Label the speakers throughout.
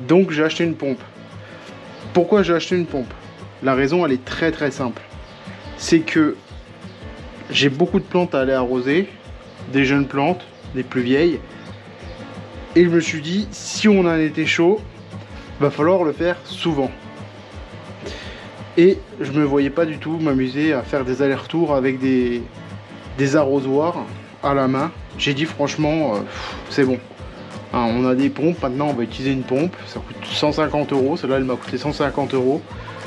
Speaker 1: Donc j'ai acheté une pompe. Pourquoi j'ai acheté une pompe? La raison elle est très simple. C'est que j'ai beaucoup de plantes à aller arroser, des jeunes plantes, des plus vieilles. Et je me suis dit, si on a un été chaud, va falloir le faire souvent. Et je me voyais pas du tout m'amuser à faire des allers-retours avec des arrosoirs à la main. J'ai dit franchement, c'est bon. Hein, on a des pompes, maintenant on va utiliser une pompe. Ça coûte 150 €, celle-là elle m'a coûté 150 €.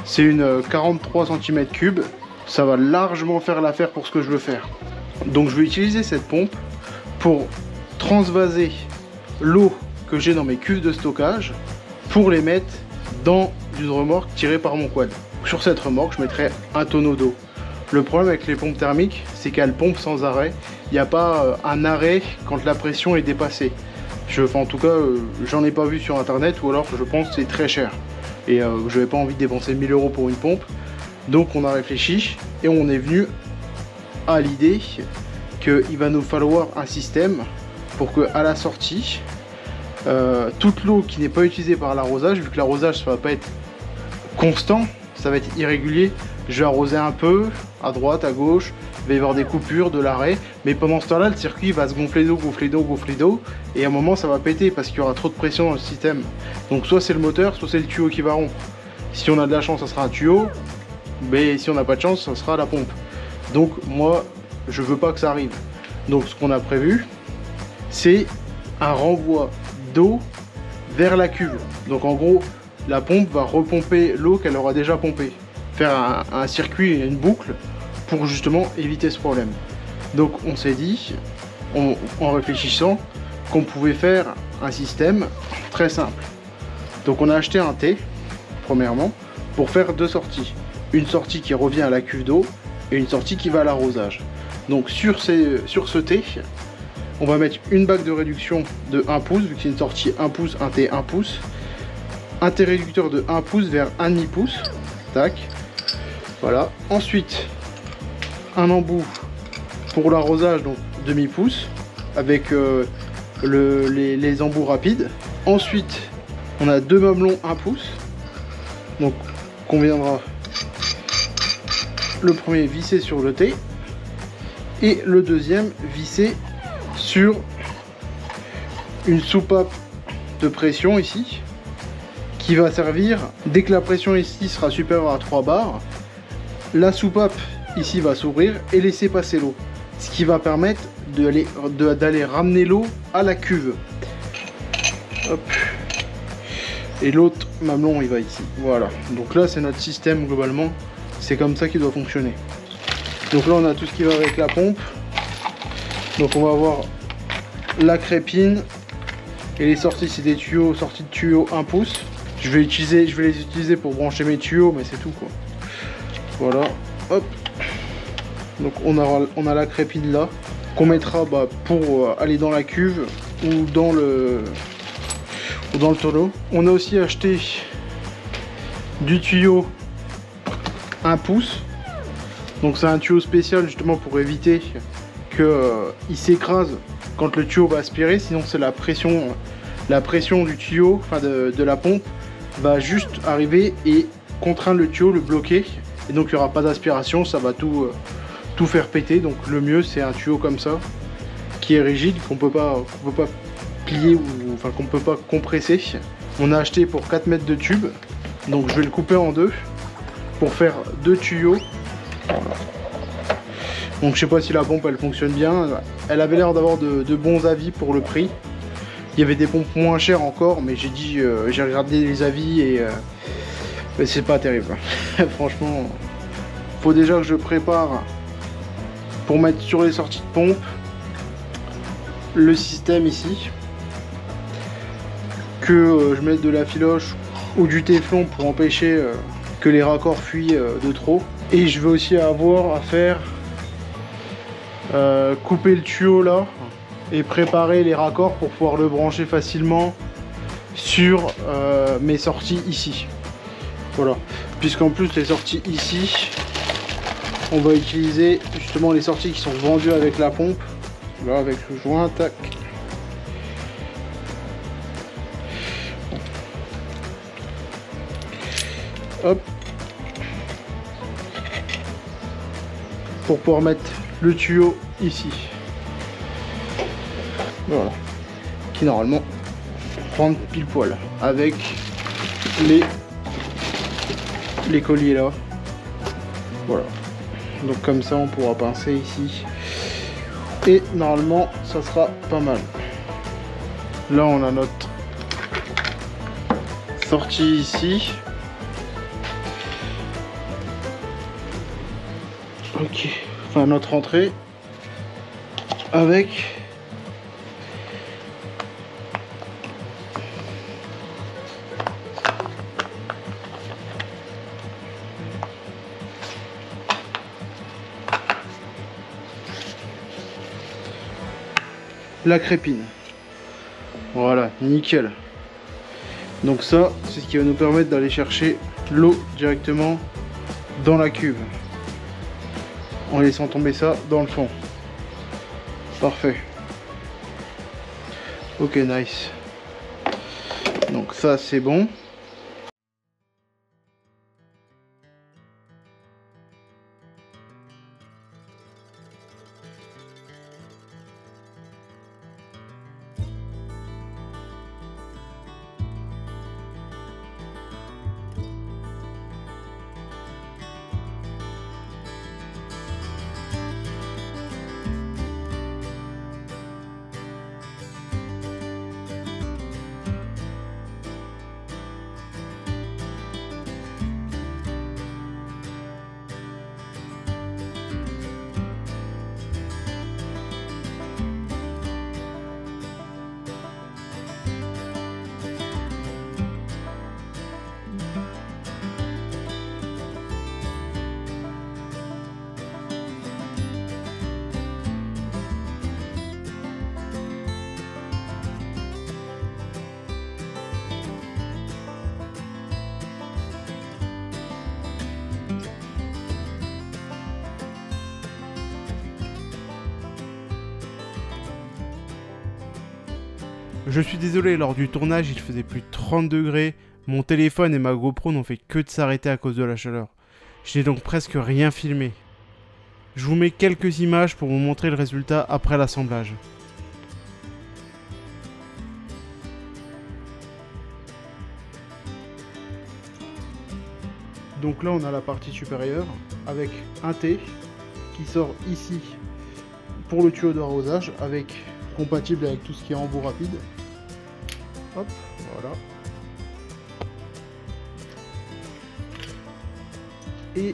Speaker 1: C'est une 43 cm3. Ça va largement faire l'affaire pour ce que je veux faire. Donc je vais utiliser cette pompe pour transvaser l'eau que j'ai dans mes cuves de stockage pour les mettre dans une remorque tirée par mon quad. Sur cette remorque, je mettrai un tonneau d'eau. Le problème avec les pompes thermiques, c'est qu'elles pompent sans arrêt. Il n'y a pas un arrêt quand la pression est dépassée. En tout cas, j'en ai pas vu sur internet, ou alors je pense que c'est très cher. Et je n'avais pas envie de dépenser 1000 € pour une pompe. Donc on a réfléchi et on est venu à l'idée qu'il va nous falloir un système pour que à la sortie, toute l'eau qui n'est pas utilisée par l'arrosage, vu que l'arrosage ça va pas être constant, ça va être irrégulier, je vais arroser un peu à droite, à gauche, il va y avoir des coupures, de l'arrêt, mais pendant ce temps-là, le circuit va se gonfler d'eau, et à un moment ça va péter parce qu'il y aura trop de pression dans le système. Donc soit c'est le moteur, soit c'est le tuyau qui va rompre. Si on a de la chance, ça sera un tuyau, mais si on n'a pas de chance, ça sera la pompe. Donc moi, je veux pas que ça arrive. Donc ce qu'on a prévu, c'est un renvoi d'eau vers la cuve. Donc en gros, la pompe va repomper l'eau qu'elle aura déjà pompée. Faire un circuit, une boucle, pour justement éviter ce problème. Donc on s'est dit, en réfléchissant, qu'on pouvait faire un système très simple. Donc on a acheté un T, premièrement, pour faire deux sorties. Une sortie qui revient à la cuve d'eau et une sortie qui va à l'arrosage. Donc sur ce T, on va mettre une bague de réduction de 1 pouce, vu que c'est une sortie 1 pouce, un T 1 pouce. Un T réducteur de 1 pouce vers 1,5 pouce. Tac. Voilà. Ensuite, un embout pour l'arrosage, donc demi pouce, avec les embouts rapides. Ensuite, on a deux mamelons 1 pouce. Donc, qu'on viendra le premier visser sur le T et le deuxième visser sur une soupape de pression ici qui va servir dès que la pression ici sera supérieure à 3 bars, la soupape ici va s'ouvrir et laisser passer l'eau, ce qui va permettre d'aller ramener l'eau à la cuve. Hop. Et l'autre mamelon il va ici. Voilà, donc là c'est notre système globalement, c'est comme ça qu'il doit fonctionner. Donc là on a tout ce qui va avec la pompe. Donc on va avoir la crépine et les sorties, c'est des tuyaux, sorties de tuyaux 1 pouce. Je vais les utiliser pour brancher mes tuyaux, mais c'est tout quoi. Voilà, hop. Donc on a la crépine là qu'on mettra pour aller dans la cuve ou dans le tonneau. On a aussi acheté du tuyau 1 pouce. Donc c'est un tuyau spécial justement pour éviter qu'il s'écrase quand le tuyau va aspirer, sinon c'est la pression du tuyau, enfin de la pompe, va juste arriver et contraindre le tuyau, le bloquer, et donc il n'y aura pas d'aspiration, ça va tout faire péter. Donc le mieux c'est un tuyau comme ça, qui est rigide, qu'on peut pas plier, ou enfin qu'on peut pas compresser. On a acheté pour 4 mètres de tube, donc je vais le couper en deux pour faire deux tuyaux. Donc je sais pas si la pompe elle fonctionne bien, elle avait l'air d'avoir de bons avis pour le prix. Il y avait des pompes moins chères encore, mais j'ai dit, j'ai regardé les avis et c'est pas terrible. Franchement, faut déjà que je prépare pour mettre sur les sorties de pompe le système ici, que je mette de la filoche ou du téflon pour empêcher que les raccords fuient de trop. Et je vais aussi avoir à faire couper le tuyau là et préparer les raccords pour pouvoir le brancher facilement sur mes sorties ici. Voilà, puisqu'en plus les sorties ici, on va utiliser justement les sorties qui sont vendues avec la pompe. Là avec le joint, tac. Hop. Pour pouvoir mettre le tuyau ici. Voilà. Qui normalement rentre pile poil avec les colliers là. Voilà. Donc comme ça on pourra pincer ici. Et normalement ça sera pas mal. Là on a notre sortie ici. Ok. Enfin notre entrée. Avec la crépine. Voilà, nickel. Donc ça, c'est ce qui va nous permettre d'aller chercher l'eau directement dans la cuve. En laissant tomber ça dans le fond. Parfait. Ok, nice. Donc ça, c'est bon. Je suis désolé, lors du tournage, il faisait plus de 30 degrés. Mon téléphone et ma GoPro n'ont fait que de s'arrêter à cause de la chaleur. Je n'ai donc presque rien filmé. Je vous mets quelques images pour vous montrer le résultat après l'assemblage. Donc là, on a la partie supérieure avec un T qui sort ici pour le tuyau d'arrosage, avec compatible avec tout ce qui est embout rapide. Hop, voilà. Et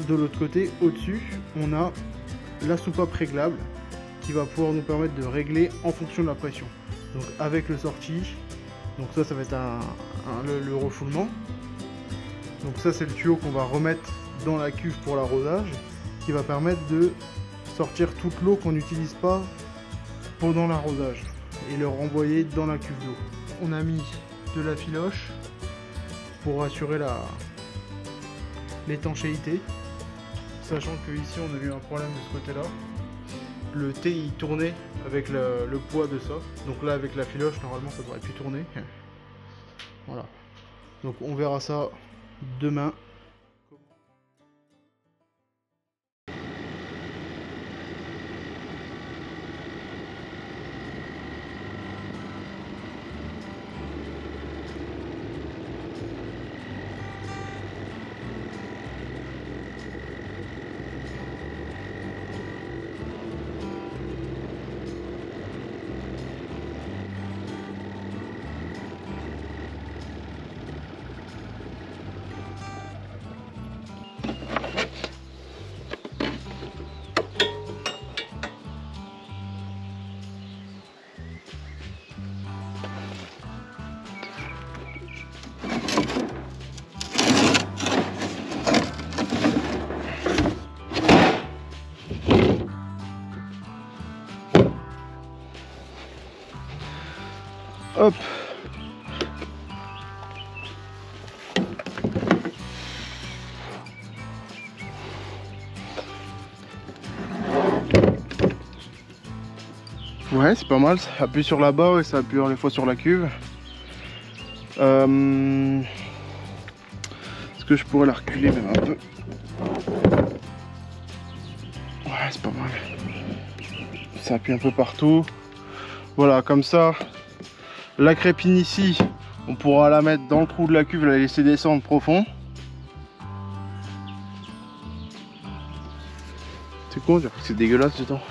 Speaker 1: de l'autre côté, au-dessus, on a la soupape réglable qui va pouvoir nous permettre de régler en fonction de la pression. Donc avec le sorti, donc ça va être le refoulement. Donc ça c'est le tuyau qu'on va remettre dans la cuve pour l'arrosage, qui va permettre de sortir toute l'eau qu'on n'utilise pas pendant l'arrosage et le renvoyer dans la cuve d'eau. On a mis de la filoche pour assurer l'étanchéité, sachant que ici on a eu un problème de ce côté là. Le T il tournait avec le poids de ça, donc là avec la filoche normalement ça devrait plus tourner. Voilà, donc on verra ça demain. Hop. Ouais, c'est pas mal, ça appuie sur la barre et ça appuie des fois sur la cuve. Ce Est-ce que je pourrais la reculer même un peu? Ouais, c'est pas mal. Ça appuie un peu partout. Voilà, comme ça, la crépine ici, on pourra la mettre dans le trou de la cuve, la laisser descendre profond. C'est con, c'est dégueulasse dedans.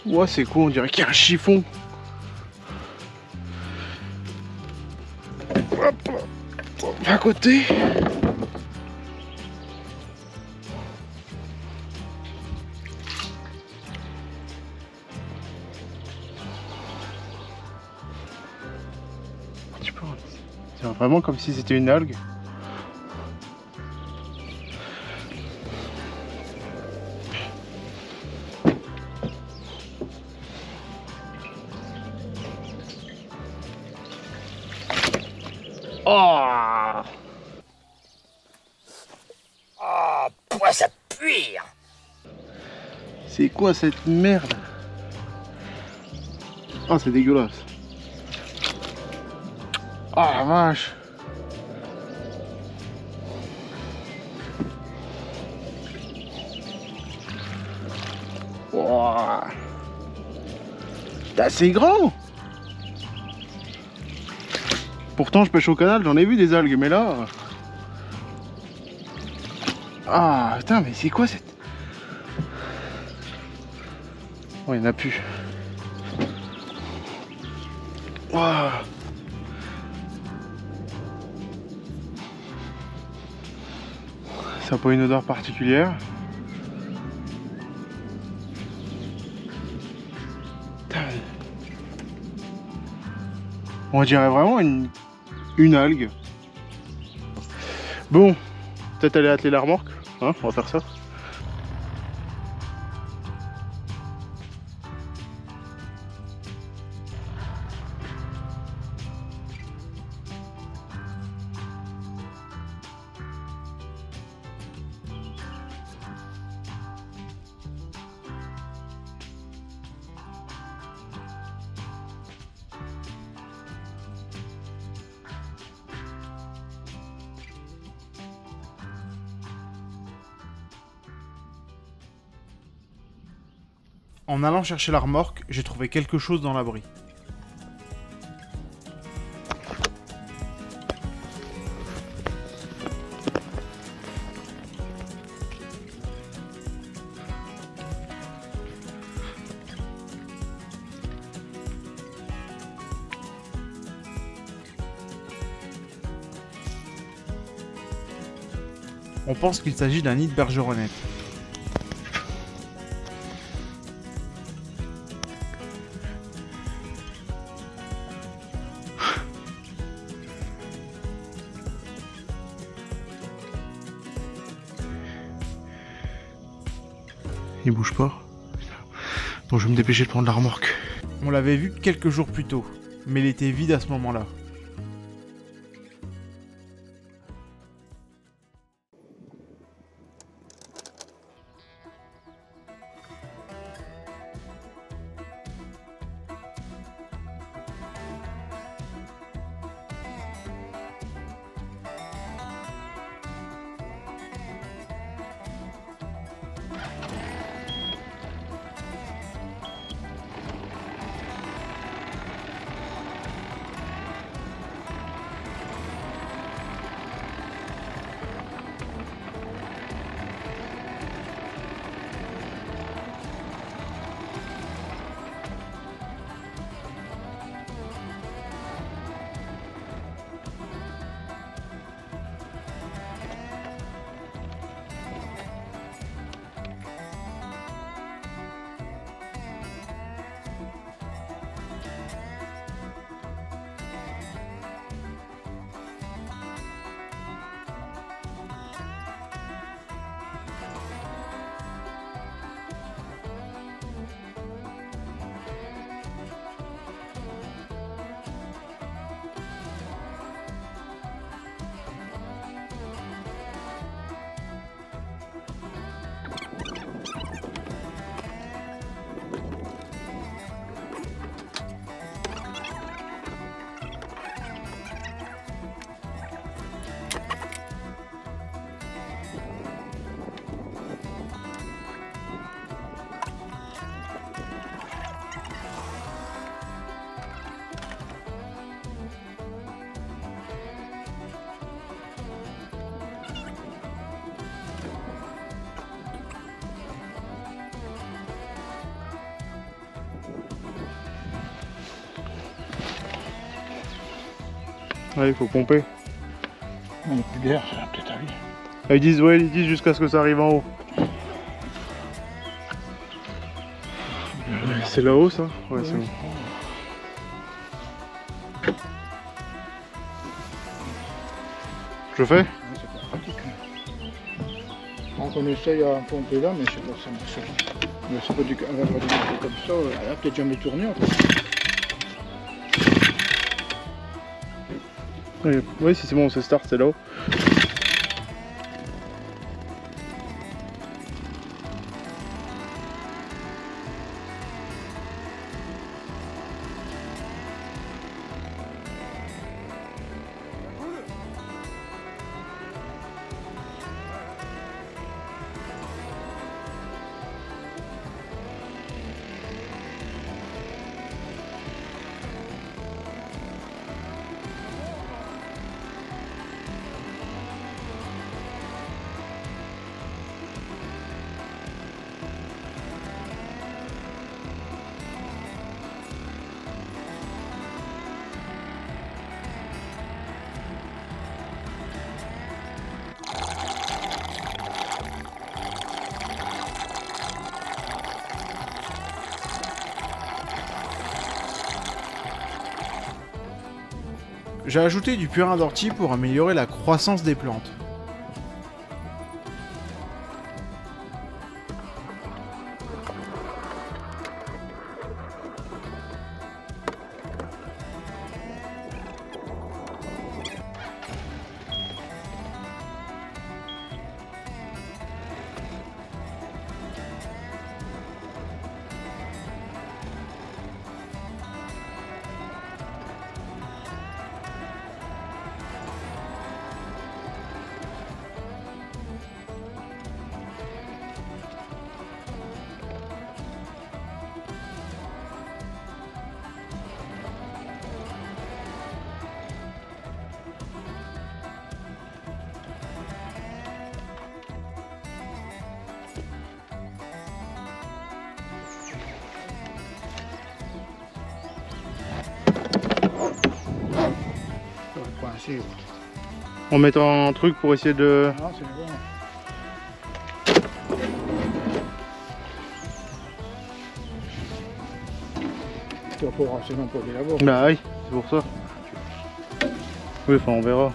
Speaker 1: Ouais, c'est cool, on dirait qu'il y a un chiffon. Hop, à côté. C'est vraiment comme si c'était une algue. Oh,
Speaker 2: Oh, pourquoi ça pue?
Speaker 1: c'est quoi cette merde? Oh, c'est dégueulasse. Oh la vache. Wow. C'est assez grand. Pourtant je pêche au canal, j'en ai vu des algues, mais là... Ah putain, mais c'est quoi cette... Oh, il n'y en a plus. Wow. Ça n'a pas une odeur particulière. Putain. On dirait vraiment une algue. Bon, peut-être aller atteler la remorque, hein, on va faire ça. En allant chercher la remorque, j'ai trouvé quelque chose dans l'abri. On pense qu'il s'agit d'un nid de bergeronnette. Il bouge pas. Bon, je vais me dépêcher de prendre la remorque. On l'avait vu quelques jours plus tôt, mais il était vide à ce moment-là. Ouais, il faut pomper.
Speaker 3: On n'a plus d'air, ça va peut-être aller.
Speaker 1: Ah, ils disent, ouais, ils disent jusqu'à ce que ça arrive en haut. C'est là-haut ça? Ouais, c'est bon. Je fais?
Speaker 3: Ouais, c'est pas pratique. Donc on essaye à pomper là, mais je sais pas si ça marche. Mais c'est pas du on va pas démarrer comme ça, elle a peut-être jamais tourné en fait.
Speaker 1: Oui, si c'est bon, on se start, c'est là-haut.
Speaker 4: J'ai ajouté du purin d'ortie pour améliorer la croissance des plantes.
Speaker 3: Ça va coincer.
Speaker 1: En mettant un truc pour essayer de...
Speaker 3: Ah, c'est bon. Tu vas pas brasser non pas là-bas.
Speaker 1: Bah oui, c'est pour ça. Oui, enfin on verra.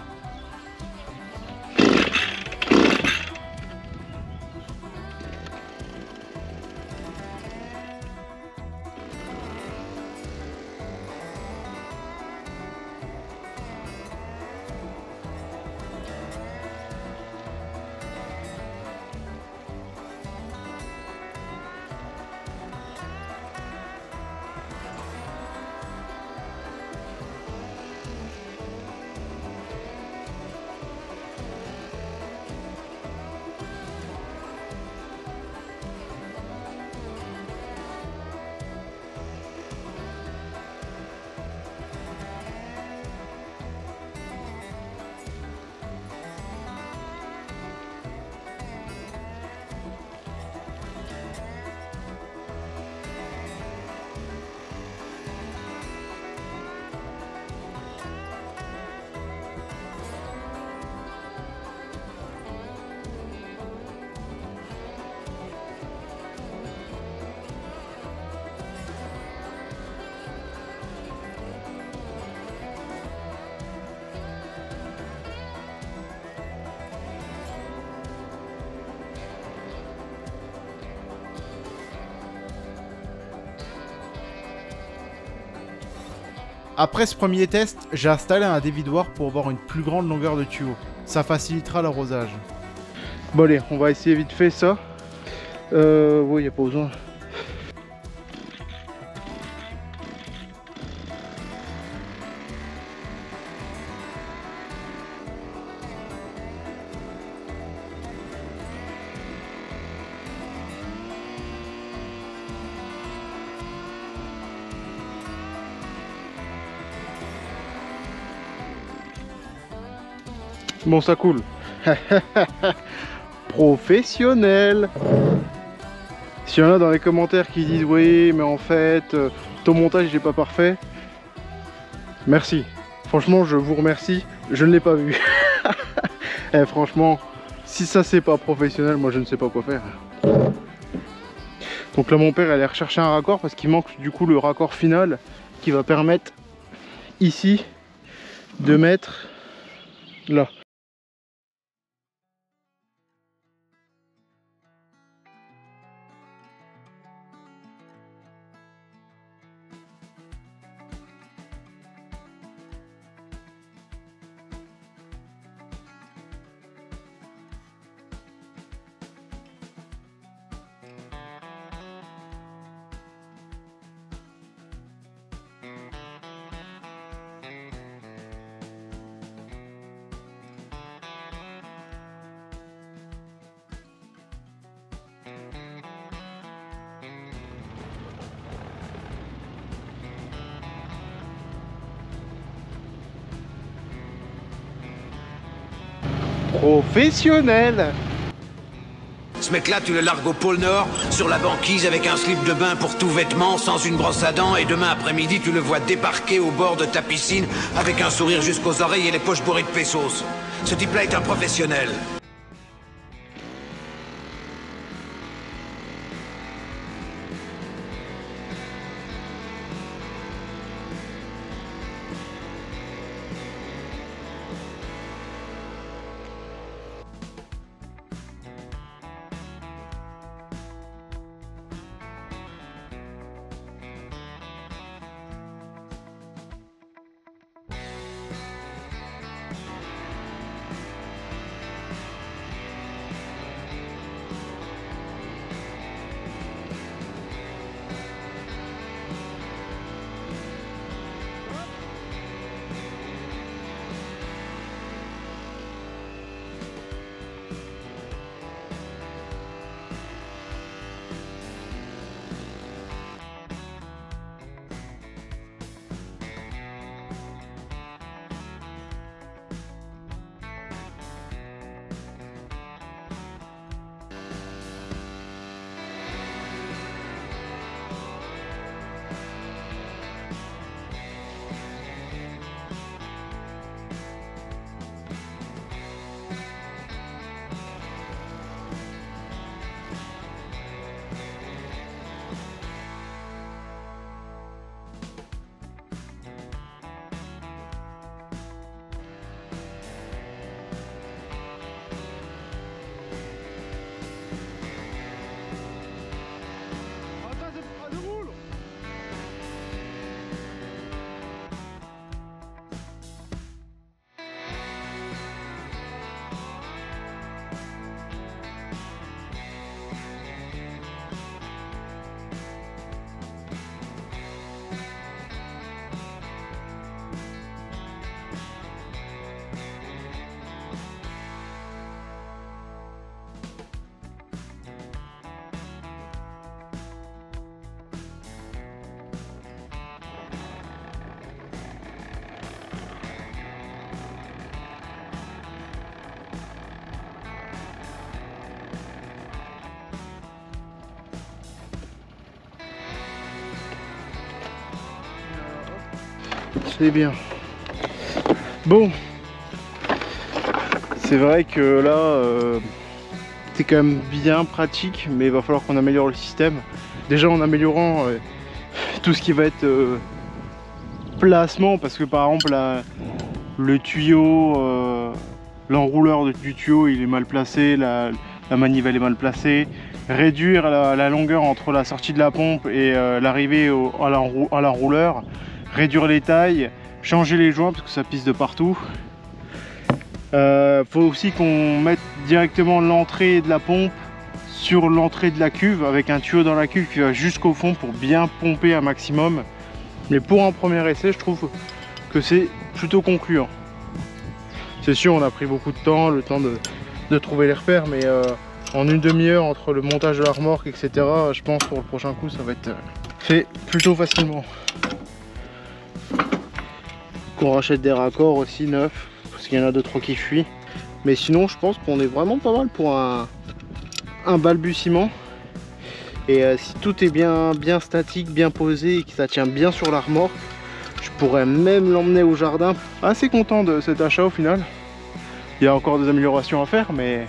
Speaker 4: Après ce premier test, j'ai installé un dévidoir pour avoir une plus grande longueur de tuyau. Ça facilitera l'arrosage.
Speaker 1: Bon allez, on va essayer vite fait ça. Oui, y a pas besoin. Bon, ça coule. Professionnel. S'il y en a dans les commentaires qui disent oui, mais en fait, ton montage n'est pas parfait. Merci. Franchement, je vous remercie. Je ne l'ai pas vu. Eh, franchement, si ça c'est pas professionnel, moi je ne sais pas quoi faire. Donc là mon père allait rechercher un raccord parce qu'il manque du coup le raccord final qui va permettre ici de mettre là. Professionnel.
Speaker 5: Ce mec-là, tu le largues au pôle Nord, sur la banquise avec un slip de bain pour tout vêtement, sans une brosse à dents, et demain après-midi, tu le vois débarquer au bord de ta piscine avec un sourire jusqu'aux oreilles et les poches bourrées de pesos. Ce type-là est un professionnel.
Speaker 1: C'est bien. Bon, c'est vrai que là c'est quand même bien pratique, mais il va falloir qu'on améliore le système. Déjà en améliorant tout ce qui va être placement, parce que par exemple le tuyau, l'enrouleur du tuyau il est mal placé, la manivelle est mal placée. Réduire la longueur entre la sortie de la pompe et l'arrivée à l'enrouleur. Réduire les tailles, changer les joints parce que ça pisse de partout. Faut aussi qu'on mette directement l'entrée de la pompe sur l'entrée de la cuve avec un tuyau dans la cuve qui va jusqu'au fond pour bien pomper un maximum. Mais pour un premier essai, je trouve que c'est plutôt concluant. C'est sûr, on a pris beaucoup de temps, le temps de trouver les repères, mais en une demi-heure entre le montage de la remorque, etc., je pense pour le prochain coup, ça va être fait plutôt facilement. Qu'on rachète des raccords aussi neufs, parce qu'il y en a 2-3 qui fuient. Mais sinon, je pense qu'on est vraiment pas mal pour un balbutiement. Et si tout est bien statique, bien posé et que ça tient bien sur la remorque, Je pourrais même l'emmener au jardin. Assez content de cet achat au final. Il y a encore des améliorations à faire, mais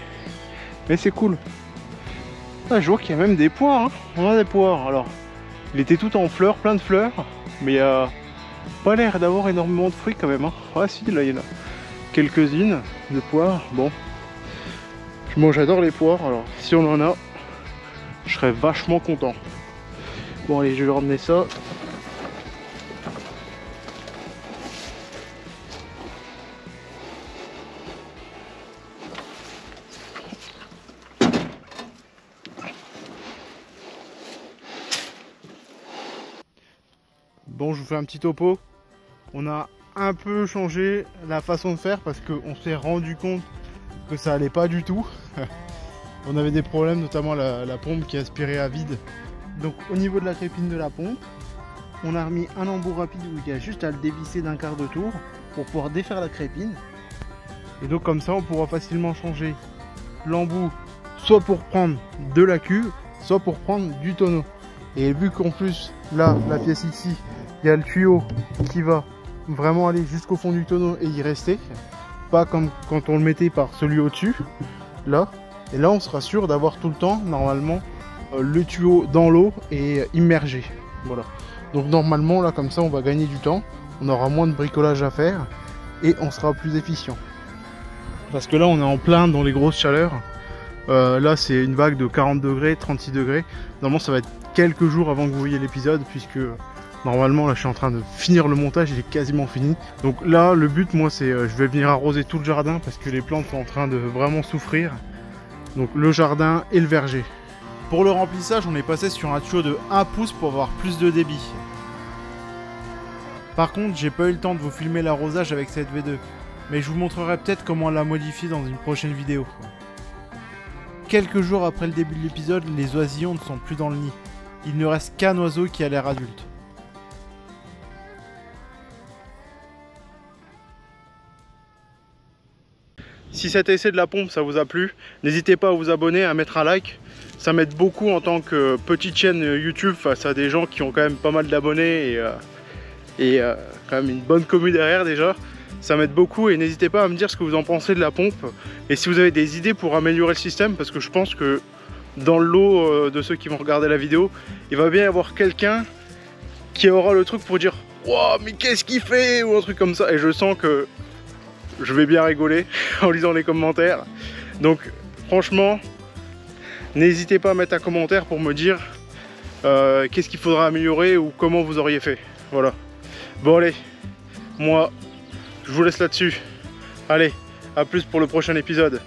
Speaker 1: c'est cool. Ah, je vois qu'il y a même des poires, hein. On a des poires. Alors, il était tout en fleurs, plein de fleurs, mais il n'y a pas l'air d'avoir énormément de fruits quand même, hein. Ah si, là il y en a quelques-unes de poires. Bon, moi j'adore les poires, alors si on en a, je serais vachement content. Bon allez, je vais ramener ça.
Speaker 4: Bon, je vous fais un petit topo. On a un peu changé la façon de faire parce qu'on s'est rendu compte que ça allait pas du tout. On avait des problèmes, notamment la pompe qui aspirait à vide. Donc au niveau de la crépine de la pompe, on a remis un embout rapide où il y a juste à le dévisser d'un quart de tour pour pouvoir défaire la crépine. Et donc comme ça on pourra facilement changer l'embout soit pour prendre de la cuve, soit pour prendre du tonneau. Et vu qu'en plus là, la pièce ici, il y a le tuyau qui va vraiment aller jusqu'au fond du tonneau et y rester, pas comme quand on le mettait par celui au-dessus, là. Et là on sera sûr d'avoir tout le temps normalement le tuyau dans l'eau et immergé. Voilà. Donc normalement là comme ça on va gagner du temps, on aura moins de bricolage à faire et on sera plus efficient. Parce que là on est en plein dans les grosses chaleurs. Là c'est une vague de 40 degrés, 36 degrés. Normalement ça va être quelques jours avant que vous voyez l'épisode, puisque normalement là je suis en train de finir le montage, il est quasiment fini. Donc là le but moi c'est je vais venir arroser tout le jardin parce que les plantes sont en train de vraiment souffrir. Donc le jardin et le verger. Pour le remplissage on est passé sur un tuyau de 1 pouce pour avoir plus de débit. Par contre j'ai pas eu le temps de vous filmer l'arrosage avec cette V2, mais je vous montrerai peut-être comment la modifier dans une prochaine vidéo. Quelques jours après le début de l'épisode, les oisillons ne sont plus dans le nid. Il ne reste qu'un oiseau qui a l'air adulte.
Speaker 1: Si cet essai de la pompe ça vous a plu, n'hésitez pas à vous abonner, à mettre un like. Ça m'aide beaucoup en tant que petite chaîne YouTube face à des gens qui ont quand même pas mal d'abonnés et quand même une bonne commu derrière déjà. Ça m'aide beaucoup et n'hésitez pas à me dire ce que vous en pensez de la pompe et si vous avez des idées pour améliorer le système, parce que je pense que dans le lot de ceux qui vont regarder la vidéo, il va bien y avoir quelqu'un qui aura le truc pour dire « Wow, mais qu'est-ce qu'il fait ?» ou un truc comme ça, et je sens que je vais bien rigoler en lisant les commentaires. Donc franchement, n'hésitez pas à mettre un commentaire pour me dire qu'est-ce qu'il faudra améliorer ou comment vous auriez fait. Voilà. Bon allez, moi je vous laisse là-dessus. Allez, à plus pour le prochain épisode.